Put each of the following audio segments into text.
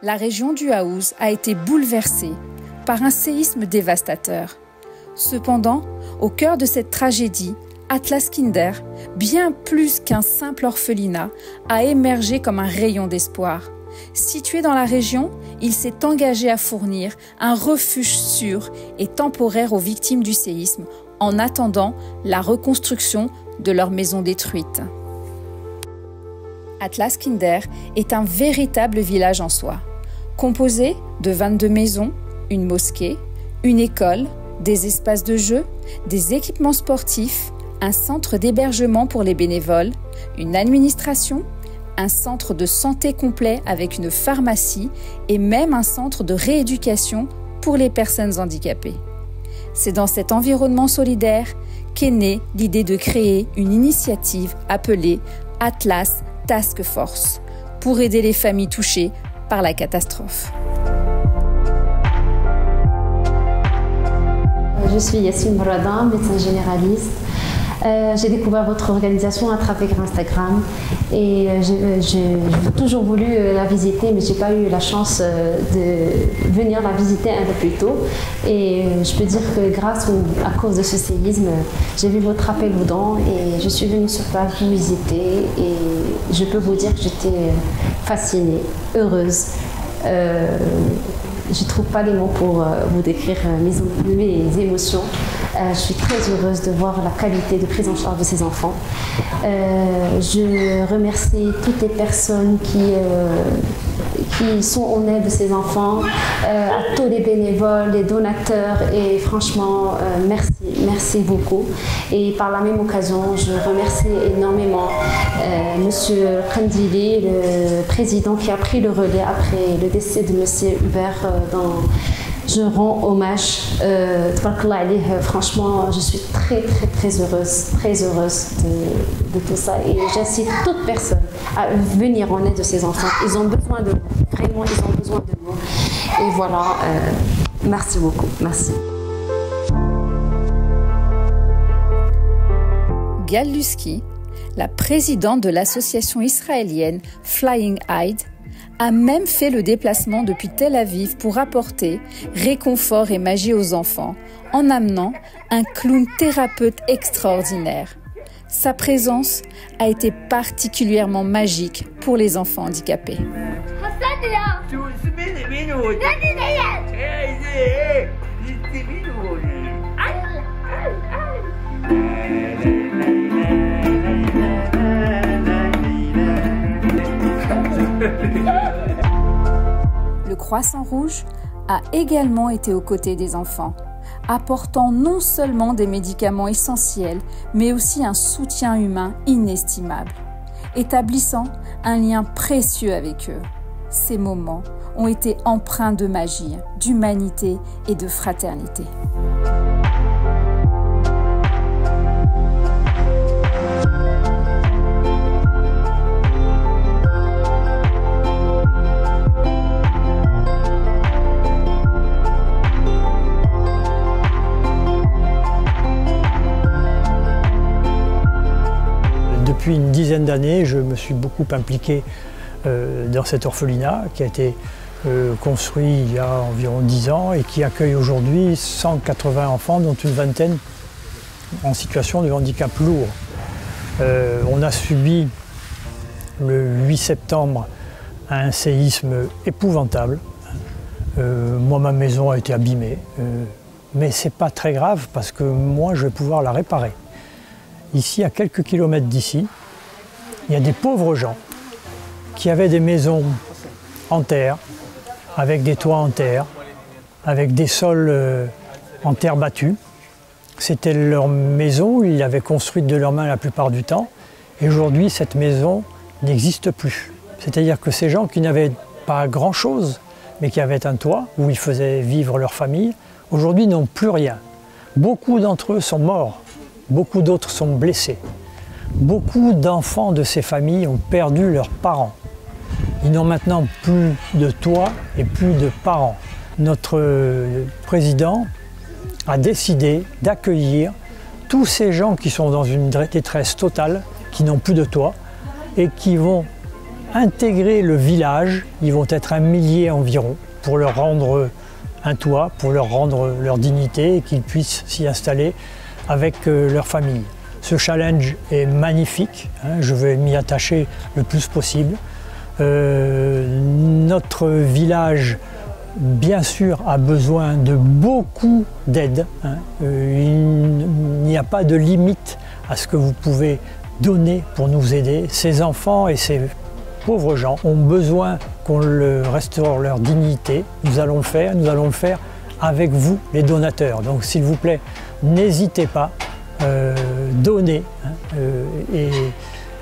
La région du Haouz a été bouleversée par un séisme dévastateur. Cependant, au cœur de cette tragédie, Atlas Kinder, bien plus qu'un simple orphelinat, a émergé comme un rayon d'espoir. Situé dans la région, il s'est engagé à fournir un refuge sûr et temporaire aux victimes du séisme en attendant la reconstruction de leurs maisons détruites. Atlas Kinder est un véritable village en soi, composé de 22 maisons, une mosquée, une école, des espaces de jeu, des équipements sportifs, un centre d'hébergement pour les bénévoles, une administration, un centre de santé complet avec une pharmacie et même un centre de rééducation pour les personnes handicapées. C'est dans cet environnement solidaire qu'est née l'idée de créer une initiative appelée Atlas Task Force pour aider les familles touchées par la catastrophe. Je suis Yassine Mourada, médecin généraliste. J'ai découvert votre organisation à travers Instagram et j'ai toujours voulu la visiter, mais je n'ai pas eu la chance de venir la visiter un peu plus tôt. Et je peux dire que à cause de ce séisme, j'ai vu votre appel aux dons et je suis venue sur place vous visiter et je peux vous dire que j'étais fascinée, heureuse. Je ne trouve pas les mots pour vous décrire mes émotions. Je suis très heureuse de voir la qualité de prise en charge de ces enfants. Je remercie toutes les personnes qui sont en aide de ces enfants, à tous les bénévoles, les donateurs et franchement, merci beaucoup. Et par la même occasion, je remercie énormément Monsieur Kandili, le président qui a pris le relais après le décès de Monsieur Hubert. Je rends hommage, franchement, je suis très heureuse de tout ça et j'incite toute personne à venir en aide de ces enfants. Ils ont besoin de nous, vraiment, ils ont besoin de nous. Et voilà, merci beaucoup, merci. Gal Lusky, la présidente de l'association israélienne Flying Eyed, a même fait le déplacement depuis Tel Aviv pour apporter réconfort et magie aux enfants en amenant un clown thérapeute extraordinaire. Sa présence a été particulièrement magique pour les enfants handicapés. Le Croissant Rouge a également été aux côtés des enfants, apportant non seulement des médicaments essentiels, mais aussi un soutien humain inestimable, établissant un lien précieux avec eux. Ces moments ont été empreints de magie, d'humanité et de fraternité. Depuis une dizaine d'années, je me suis beaucoup impliqué dans cet orphelinat qui a été construit il y a environ 10 ans et qui accueille aujourd'hui 180 enfants, dont une vingtaine en situation de handicap lourd. On a subi le 8 septembre un séisme épouvantable. Moi, ma maison a été abîmée, mais ce n'est pas très grave parce que moi, je vais pouvoir la réparer. Ici, à quelques kilomètres d'ici, il y a des pauvres gens qui avaient des maisons en terre, avec des toits en terre, avec des sols en terre battue. C'était leur maison, ils l'avaient construite de leurs mains la plupart du temps. Et aujourd'hui, cette maison n'existe plus. C'est-à-dire que ces gens qui n'avaient pas grand-chose, mais qui avaient un toit où ils faisaient vivre leur famille, aujourd'hui n'ont plus rien. Beaucoup d'entre eux sont morts. Beaucoup d'autres sont blessés. Beaucoup d'enfants de ces familles ont perdu leurs parents. Ils n'ont maintenant plus de toit et plus de parents. Notre président a décidé d'accueillir tous ces gens qui sont dans une détresse totale, qui n'ont plus de toit et qui vont intégrer le village. Ils vont être 1 millier environ pour leur rendre un toit, pour leur rendre leur dignité et qu'ils puissent s'y installer avec leur famille. Ce challenge est magnifique, hein, je vais m'y attacher le plus possible. Notre village, bien sûr, a besoin de beaucoup d'aide. Hein. Il n'y a pas de limite à ce que vous pouvez donner pour nous aider. Ces enfants et ces pauvres gens ont besoin qu'on restaure leur dignité. Nous allons le faire avec vous, les donateurs. Donc s'il vous plaît, n'hésitez pas, donnez. Hein, et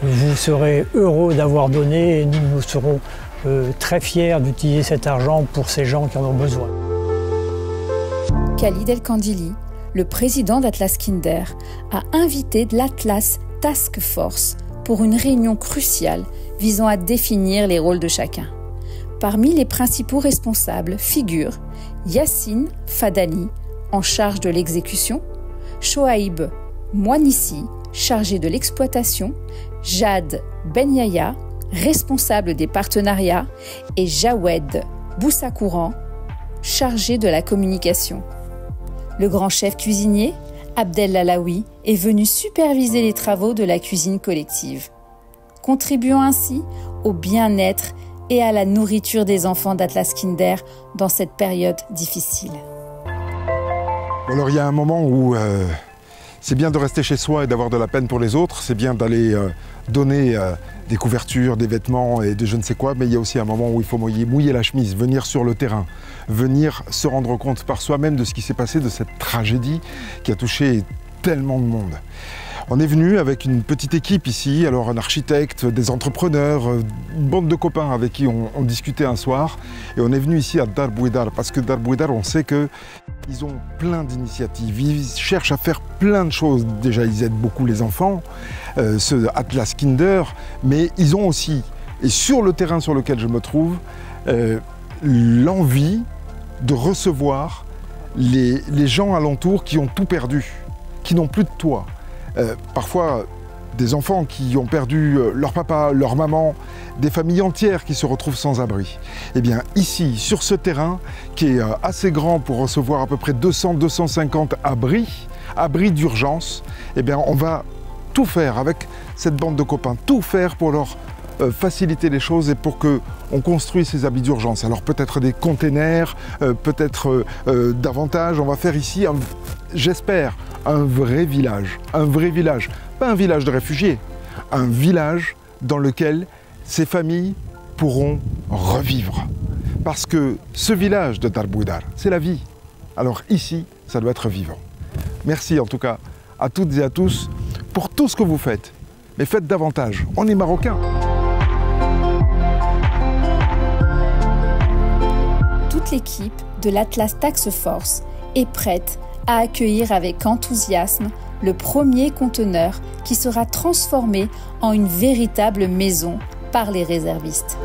vous serez heureux d'avoir donné et nous serons très fiers d'utiliser cet argent pour ces gens qui en ont besoin. Khalid El Kandili, le président d'Atlas Kinder, a invité l'Atlas Task Force pour une réunion cruciale visant à définir les rôles de chacun. Parmi les principaux responsables figurent Yassine Fadani, en charge de l'exécution, Shoaib Mouanissi, chargé de l'exploitation, Jad Benyaya, responsable des partenariats, et Jawed Boussakouran, chargé de la communication. Le grand chef cuisinier, Abdel Lalaoui, est venu superviser les travaux de la cuisine collective, contribuant ainsi au bien-être et à la nourriture des enfants d'Atlas Kinder dans cette période difficile. Alors il y a un moment où c'est bien de rester chez soi et d'avoir de la peine pour les autres, c'est bien d'aller donner des couvertures, des vêtements et de je ne sais quoi, mais il y a aussi un moment où il faut mouiller la chemise, venir sur le terrain, venir se rendre compte par soi-même de ce qui s'est passé, de cette tragédie qui a touché tellement de monde. On est venu avec une petite équipe ici, alors un architecte, des entrepreneurs, une bande de copains avec qui on discutait un soir. Et on est venu ici à Dar Bouedar, parce que Dar Bouedar, on sait qu'ils ont plein d'initiatives, ils cherchent à faire plein de choses. Déjà, ils aident beaucoup les enfants, ce Atlas Kinder, mais ils ont aussi, et sur le terrain sur lequel je me trouve, l'envie de recevoir les gens alentours qui ont tout perdu, qui n'ont plus de toit. Parfois des enfants qui ont perdu leur papa, leur maman, des familles entières qui se retrouvent sans abri. Eh bien ici, sur ce terrain, qui est assez grand pour recevoir à peu près 200-250 abris d'urgence, eh bien on va tout faire avec cette bande de copains, tout faire pour leur faciliter les choses et pour qu'on construise ces abris d'urgence. Alors peut-être des containers, peut-être davantage. On va faire ici, j'espère, un vrai village, pas un village de réfugiés, un village dans lequel ces familles pourront revivre. Parce que ce village de Dar Bouedar, c'est la vie. Alors ici, ça doit être vivant. Merci en tout cas à toutes et à tous pour tout ce que vous faites. Mais faites davantage, on est Marocains. Toute l'équipe de l'Atlas Task Force est prête à accueillir avec enthousiasme le premier conteneur qui sera transformé en une véritable maison par les réservistes.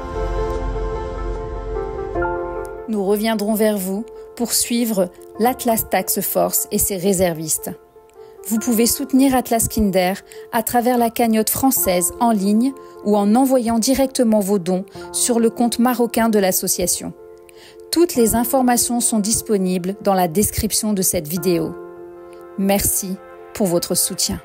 Nous reviendrons vers vous pour suivre l'Atlas Task Force et ses réservistes. Vous pouvez soutenir Atlas Kinder à travers la cagnotte française en ligne ou en envoyant directement vos dons sur le compte marocain de l'association. Toutes les informations sont disponibles dans la description de cette vidéo. Merci pour votre soutien.